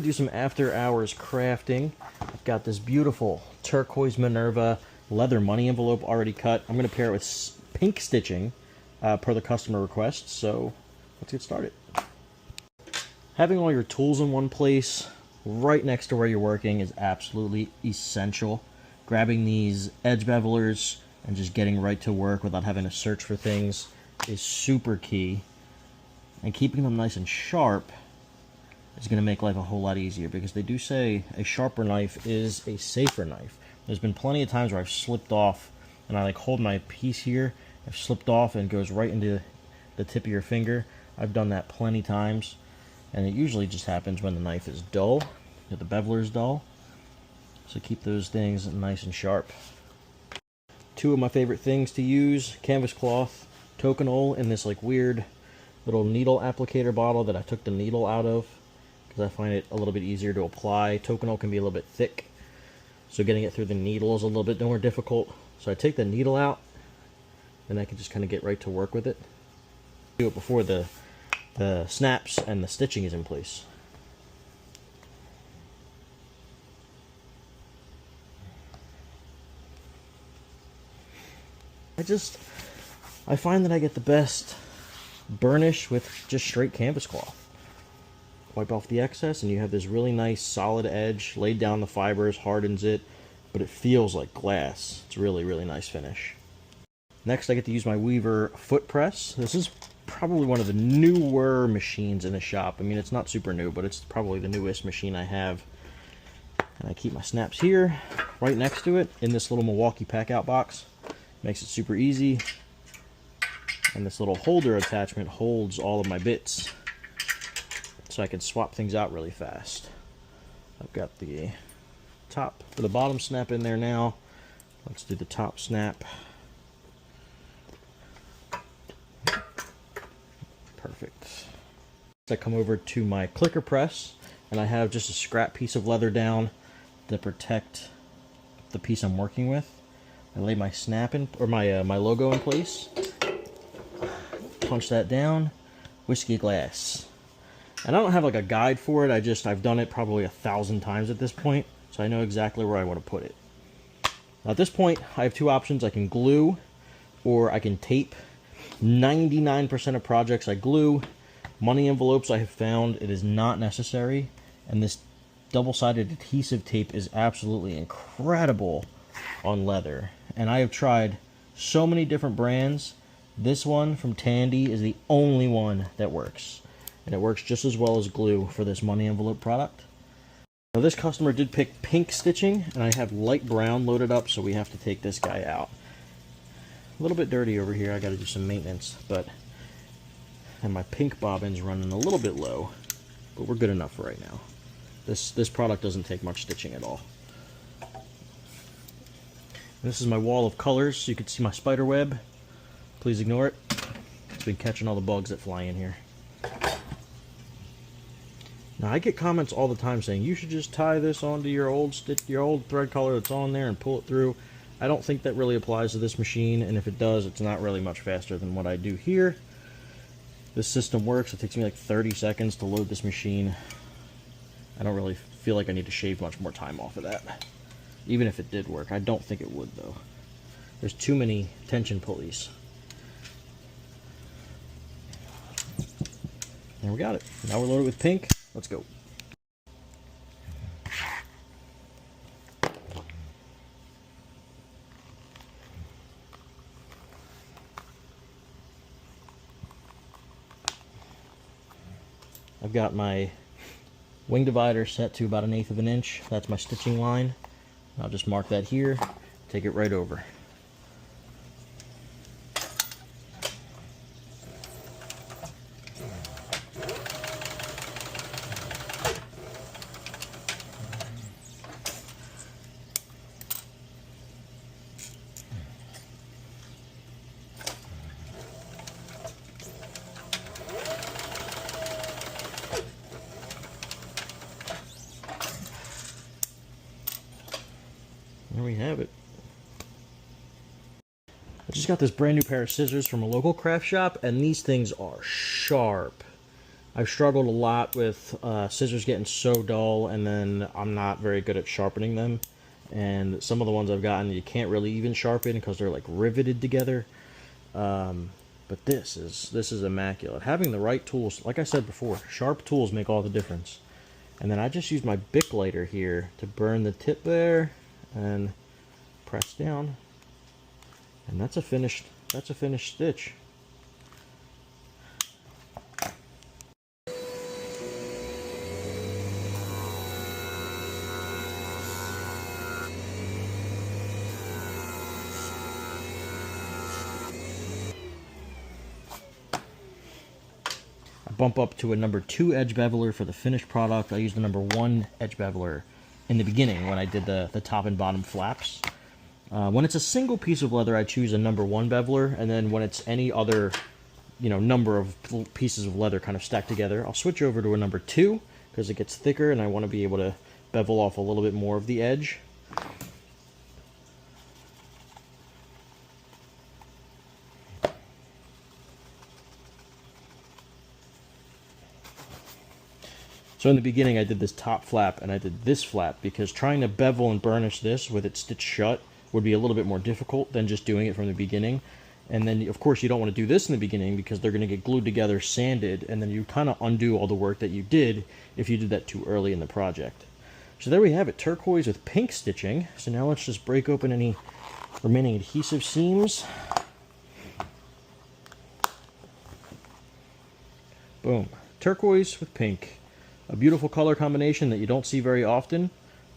Do some after hours crafting. I've got this beautiful turquoise Minerva leather money envelope already cut. I'm going to pair it with pink stitching per the customer request, so let's get started. Having all your tools in one place right next to where you're working is absolutely essential. Grabbing these edge bevelers and just getting right to work without having to search for things is super key. And keeping them nice and sharp is going to make life a whole lot easier, because they do say a sharper knife is a safer knife. There's been plenty of times where I've slipped off and I like hold my piece here, I've slipped off and it goes right into the tip of your finger. I've done that plenty times, and it usually just happens when the knife is dull, the beveler is dull. So keep those things nice and sharp. Two of my favorite things to use: canvas cloth, Tokenol in this like weird little needle applicator bottle that I took the needle out of, because I find it a little bit easier to apply. Tokenol can be a little bit thick, so getting it through the needle is a little bit more difficult. So I take the needle out, and I can just kind of get right to work with it. Do it before the snaps and the stitching is in place. I find that I get the best burnish with just straight canvas cloth. Wipe off the excess and you have this really nice solid edge. Laid down the fibers, hardens it, but it feels like glass. It's really, really nice finish. Next, I get to use my Weaver foot press. This is probably one of the newer machines in the shop. I mean, it's not super new, but it's probably the newest machine I have. And I keep my snaps here, right next to it, in this little Milwaukee pack-out box. Makes it super easy. And this little holder attachment holds all of my bits, so I can swap things out really fast. I've got the top for the bottom snap in there now. Let's do the top snap. Perfect. I come over to my clicker press, and I have just a scrap piece of leather down to protect the piece I'm working with. I lay my snap in, or my logo in place. Punch that down. Whiskey glass. And I don't have like a guide for it. I've done it probably 1,000 times at this point, so I know exactly where I want to put it. Now at this point, I have two options. I can glue, or I can tape. 99% of projects I glue. Money envelopes, I have found it is not necessary, and this double-sided adhesive tape is absolutely incredible on leather. And I have tried so many different brands. This one from Tandy is the only one that works, and it works just as well as glue for this money envelope product. Now this customer did pick pink stitching, and I have light brown loaded up, so we have to take this guy out. A little bit dirty over here. I got to do some maintenance, and my pink bobbin's running a little bit low, but we're good enough for right now. This product doesn't take much stitching at all. And this is my wall of colors, so you can see my spider web. Please ignore it. It's been catching all the bugs that fly in here. Now I get comments all the time saying you should just tie this onto your old thread color that's on there and pull it through. I don't think that really applies to this machine, and if it does, it's not really much faster than what I do here. This system works. It takes me like 30 seconds to load this machine. I don't really feel like I need to shave much more time off of that. Even if it did work. I don't think it would, though. There's too many tension pulleys. There we got it. Now we're loaded with pink. Let's go. I've got my wing divider set to about 1/8 of an inch. That's my stitching line. I'll just mark that here, take it right over. There we have it. I just got this brand new pair of scissors from a local craft shop, and these things are sharp. I've struggled a lot with scissors getting so dull, and then I'm not very good at sharpening them. And some of the ones I've gotten, you can't really even sharpen because they're like riveted together. But this is immaculate. Having the right tools, like I said before, sharp tools make all the difference. And then I just use my Bic lighter here to burn the tip there and press down. And that's a finished stitch. Bump up to a number 2 edge beveler for the finished product. I used the number 1 edge beveler in the beginning when I did the top and bottom flaps. When it's a single piece of leather, I choose a number 1 beveler, and then when it's any other, number of pieces of leather kind of stacked together, I'll switch over to a number 2 because it gets thicker and I want to be able to bevel off a little bit more of the edge. So in the beginning I did this top flap and I did this flap because trying to bevel and burnish this with it stitched shut would be a little bit more difficult than just doing it from the beginning. And then of course you don't want to do this in the beginning because they're going to get glued together, sanded, and then you kind of undo all the work that you did if you did that too early in the project. So there we have it, turquoise with pink stitching. So now let's just break open any remaining adhesive seams. Boom, turquoise with pink. A beautiful color combination that you don't see very often.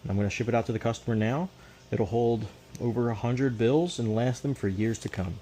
I'm going to ship it out to the customer now. It'll hold over 100 bills and last them for years to come.